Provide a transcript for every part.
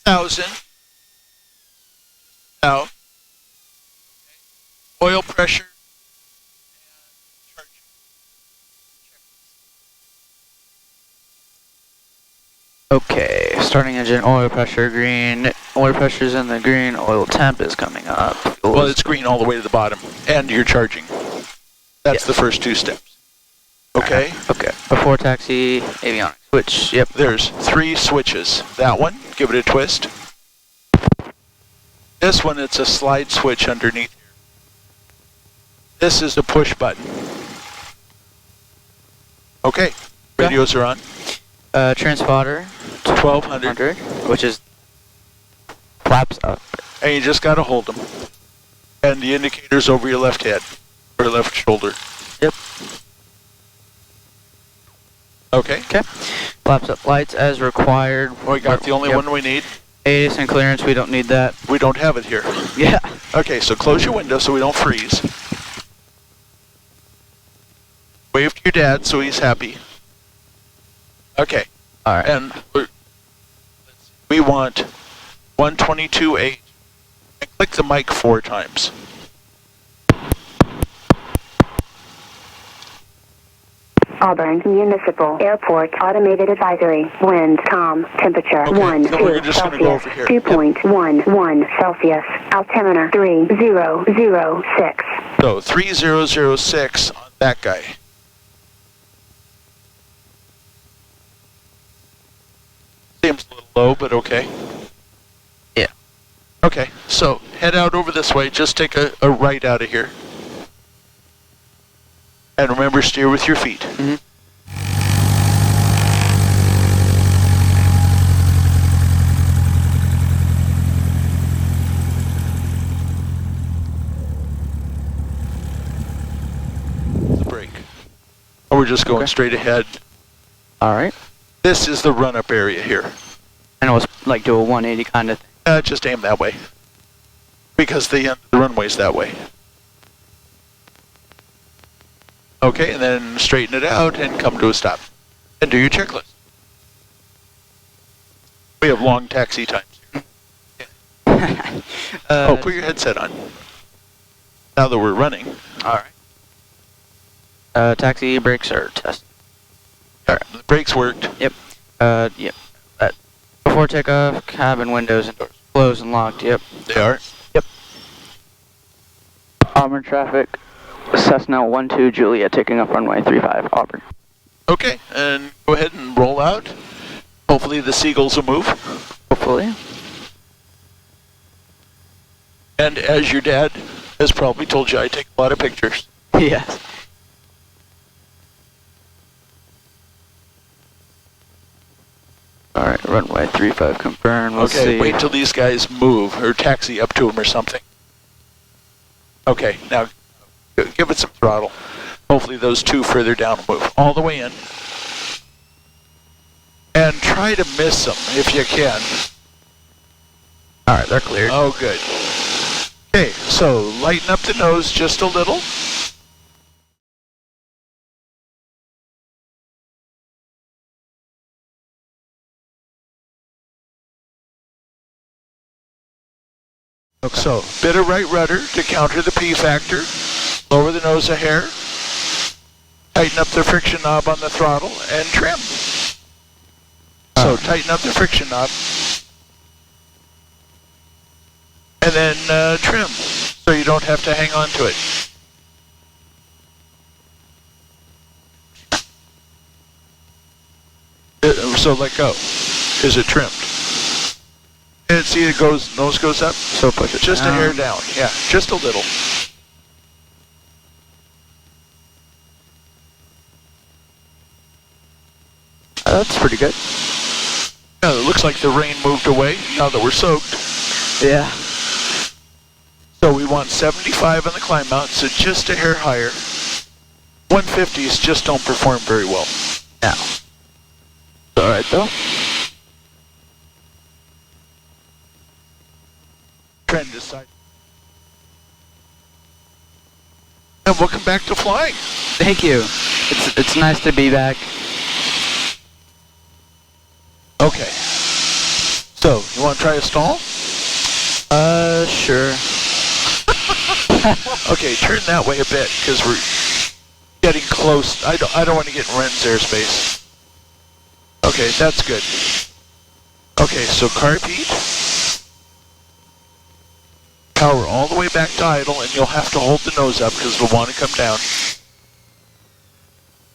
1,000. Now, oil pressure. Okay, starting engine, oil pressure green. Oil pressure's in the green, oil temp is coming up. Well, it's green all the way to the bottom, and you're charging. That's the first two steps. Okay? Okay, before taxi, avionics, switch, yep. There's 3 switches. That one, give it a twist. This one, it's a slide switch underneath here. This is the push button. Okay, radios are on. Transponder, 1200. which is flaps up. And you just gotta hold them. And the indicator's over your left head, or left shoulder. Yep. Okay. Okay. Flaps up lights as required. We got the only one we need. AS and clearance, we don't need that. We don't have it here. Yeah. Okay, so close your window so we don't freeze. Wave to your dad so he's happy. Okay. All right. And we want 122.8. And click the mic 4 times. Auburn Municipal Airport automated advisory. Wind calm. Temperature Okay, 1 so 2 we're just gonna go over Celsius. here. 2.11 Celsius. Altimeter 3006. So 3006 on that guy. Seems a little low, but okay. Yeah. Okay, so head out over this way. Just take a right out of here. And remember, steer with your feet. Mm-hmm. The brake. Oh, we're just going straight ahead. All right. This is the run-up area here. And it was like do a 180 kind of thing. Just aim that way. Because the runway's that way. Okay, and then straighten it out and come to a stop. And do your checklist. We have long taxi times here. Put your headset on. Now that we're running. All right. Taxi brakes are tested. All right, the brakes worked. Yep. Yep. Before takeoff, cabin windows and doors closed and locked. Yep. They are. Yep. Auburn traffic. Cessna 12 Juliet taking off runway 35 Auburn. Okay, and go ahead and roll out. Hopefully the seagulls will move. Hopefully. And as your dad has probably told you, I take a lot of pictures. Yes. All right, runway 35 confirmed. We'll see. Wait till these guys move or taxi up to them or something. Okay, now give it some throttle. Hopefully those 2 further down will move all the way in. And try to miss them if you can. All right, they're cleared. Oh, good. Okay, so lighten up the nose just a little. Okay. So, bit of right rudder to counter the P factor. Lower the nose a hair. Tighten up the friction knob on the throttle and trim. So tighten up the friction knob. And then trim, so you don't have to hang on to it. So let go. Is it trimmed? And see it goes, nose goes up? So push it just down. a hair down, yeah, just a little. That's pretty good. Yeah, it looks like the rain moved away now that we're soaked. Yeah. So we want 75 on the climb out, so just a hair higher. 150s just don't perform very well. Now. All right, though. Trend aside. And welcome back to flying. Thank you. It's nice to be back. Okay. So, you want want to try a stall? Sure. Okay, turn that way a bit, because we're getting close. I don't want to get in Ren's airspace. Okay, that's good. Okay, so carb heat. Power all the way back to idle, and you'll have to hold the nose up because it'll want to come down.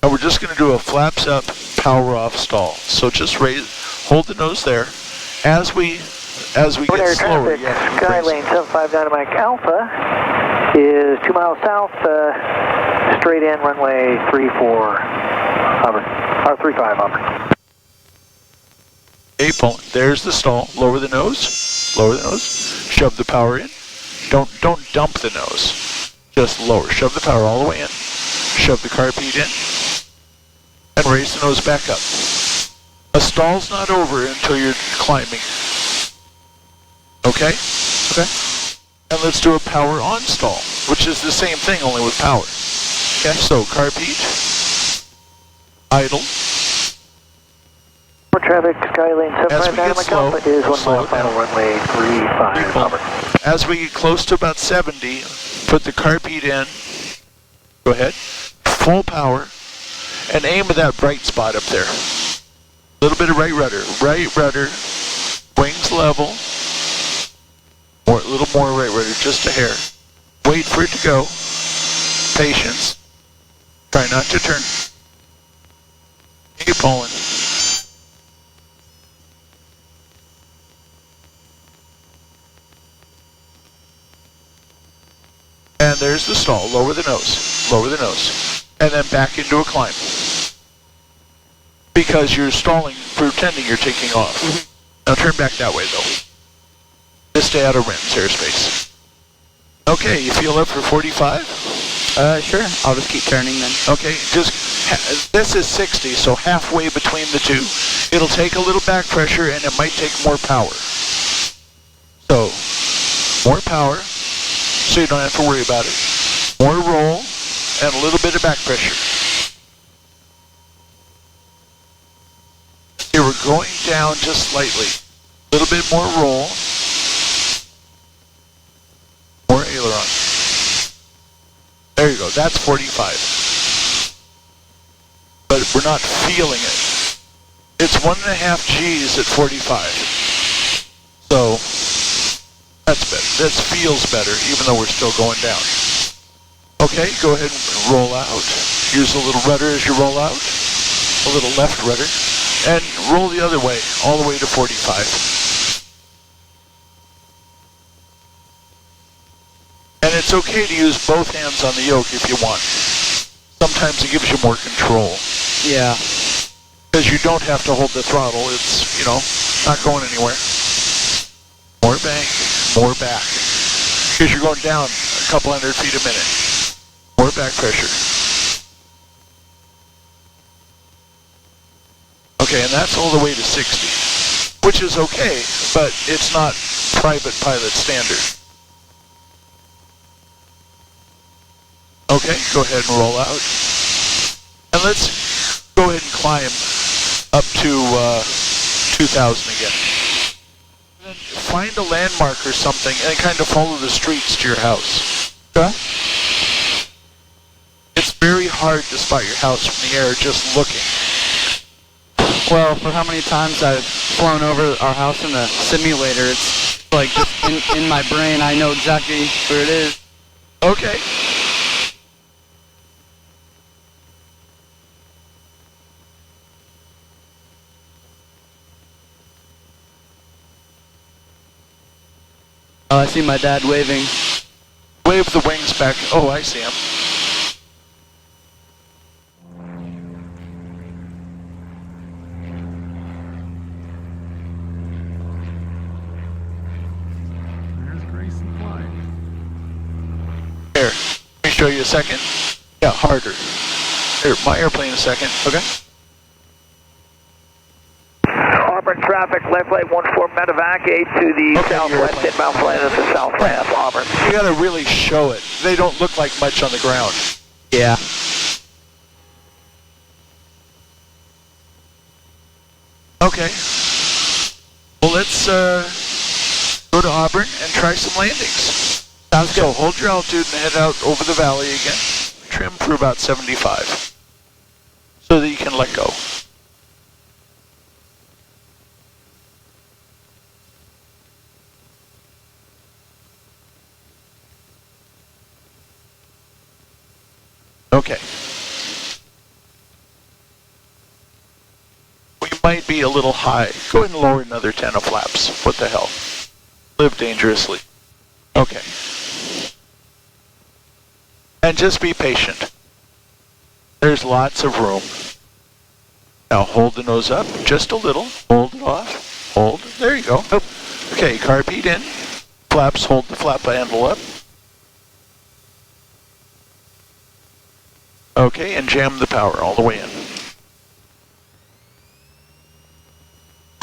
And we're just going to do a flaps up, power off stall. So just hold the nose there. As we get slower, Skylane 759 Mike Alpha is 2 miles south, straight in runway 34 Auburn, or 35 Auburn. April, there's the stall. Lower the nose. Lower the nose. Shove the power in. Don't dump the nose. Just lower. Shove the power all the way in. Shove the carb heat in. And raise the nose back up. A stall's not over until you're climbing. Okay? Okay. And let's do a power on stall, which is the same thing, only with power. Okay, so carb heat. Idle. For traffic, Skylane 759 Mike Alpha is 1 mile final runway 35 Auburn. As we get close to about 70, put the carb heat in. Go ahead. Full power. And aim at that bright spot up there. A little bit of right rudder. Right rudder. Wings level. Or a little more right rudder, just a hair. Wait for it to go. Patience. Try not to turn. Keep pulling. And there's the stall. Lower the nose. Lower the nose. And then back into a climb. Because you're stalling, pretending you're taking off. Now turn back that way, though. Just stay out of Ren's airspace. Okay, you feel up for 45? Sure. I'll just keep turning then. Okay, this is 60, so halfway between the two. It'll take a little back pressure, and it might take more power. So, more power, so you don't have to worry about it. More roll, and a little bit of back pressure. Here, we're going down just slightly. A little bit more roll. More aileron. There you go, that's 45. But we're not feeling it. It's 1.5 G's at 45. So, that's better. That feels better, even though we're still going down. Okay, go ahead and roll out. Use a little rudder as you roll out. A little left rudder. And roll the other way, all the way to 45. And it's okay to use both hands on the yoke if you want. Sometimes it gives you more control. Yeah. Because you don't have to hold the throttle. It's, not going anywhere. More bank, more back. Because you're going down a couple hundred feet a minute. More back pressure. Okay, and that's all the way to 60. Which is okay, but it's not private pilot standard. Okay, go ahead and roll out. And let's go ahead and climb up to 2,000 again. Then find a landmark or something and kind of follow the streets to your house. Okay? It's very hard to spot your house from the air just looking. Well, for how many times I've flown over our house in the simulator, it's like just in my brain, I know exactly where it is. Okay. Oh, I see my dad waving. Wave the wings back. Oh, I see him. There's Grayson flying. Here, let me show you a second. Yeah, harder. Here, my airplane a second. Okay. Auburn traffic, left lane 14 medevac, 8 to the Okay, southwest, you're inbound flight of the south ramp, Auburn. You gotta really show it. They don't look like much on the ground. Yeah. Okay. Well, let's go to Auburn and try some landings. Sounds So good. hold your altitude and head out over the valley again. Trim for about 75 so that you can let go. Okay. We might be a little high. Go ahead and lower another 10 of flaps. What the hell? Live dangerously. Okay. And just be patient. There's lots of room. Now hold the nose up just a little. Hold it off. Hold. There you go. Oh. Okay, carb heat in. Flaps, hold the flap handle up. Okay, and jam the power all the way in.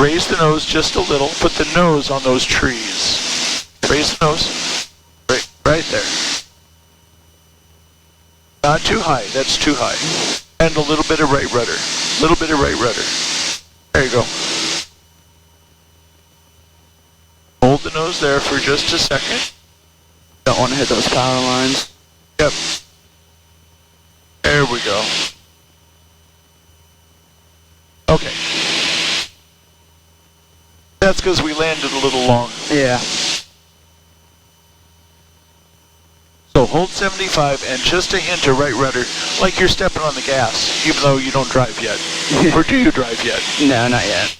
Raise the nose just a little. Put the nose on those trees. Raise the nose. Right there. Not too high. That's too high. And a little bit of right rudder. A little bit of right rudder. There you go. Hold the nose there for just a second. Don't want to hit those power lines. Yep. There we go. Okay. That's because we landed a little long. Yeah. So hold 75 and just a hint of right rudder, like you're stepping on the gas, even though you don't drive yet. Or do you drive yet? No, not yet.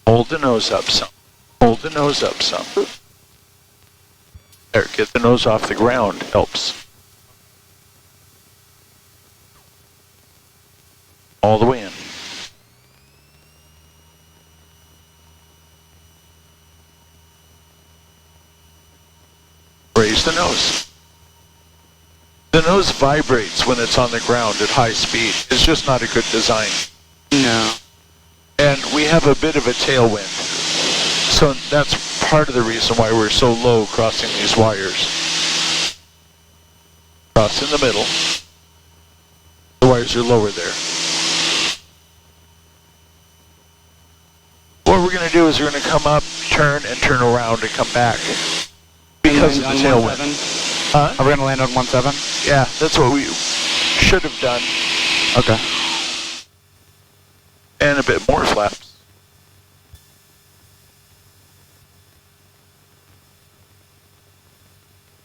Hold the nose up some. Hold the nose up some. There, get the nose off the ground. Helps. All the way in. Raise the nose. The nose vibrates when it's on the ground at high speed. It's just not a good design. No. And we have a bit of a tailwind. So that's part of the reason why we're so low crossing these wires. Cross in the middle. The wires are lower there. What we're going to do is we're going to come up, turn, and turn around and come back. Because of the tailwind. Huh? Are we going to land on 1.7? Yeah, that's what we should have done. Okay. And a bit more flaps.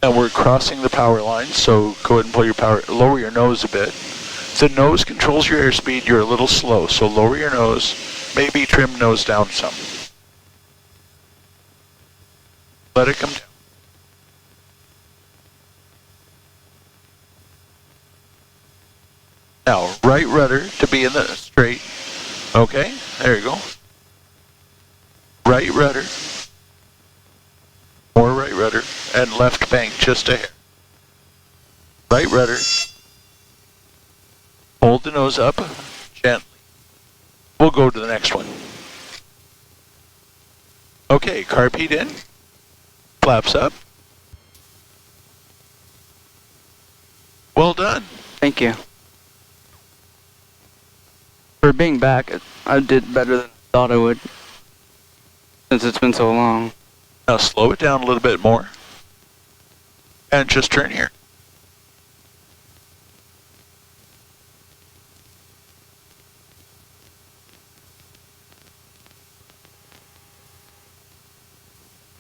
Now we're crossing the power line, so go ahead and pull your power, lower your nose a bit. The nose controls your airspeed, you're a little slow, so lower your nose, maybe trim nose down some. Let it come down. Now, right rudder to be in the straight. Okay, there you go. Right rudder. More right rudder. And left bank just a hair. Right rudder. Hold the nose up gently. We'll go to the next one. Okay, carb heat in. Flaps up. Well done. Thank you. For being back, I did better than I thought I would. Since it's been so long. Now slow it down a little bit more. And just turn here.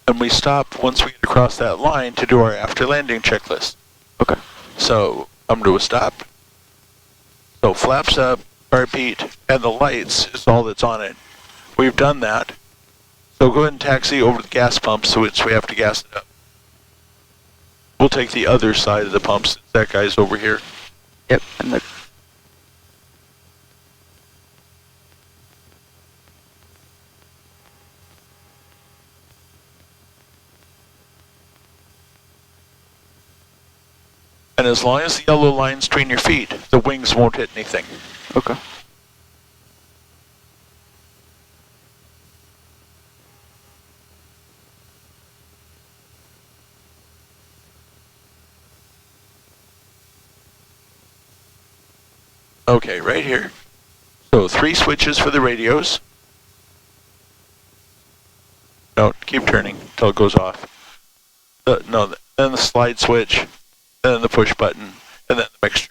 And we stop once we get across that line to do our after landing checklist. Okay. So I'm going to stop. So flaps up, carb heat, and the lights is all that's on it. We've done that. So go ahead and taxi over the gas pump so we have to gas it up. We'll take the other side of the pumps. That guy's over here. Yep. And the And as long as the yellow line's between your feet, the wings won't hit anything. Okay. Okay, right here. So 3 switches for the radios. No, keep turning until it goes off. Then the slide switch, then the push button, and then the mixture.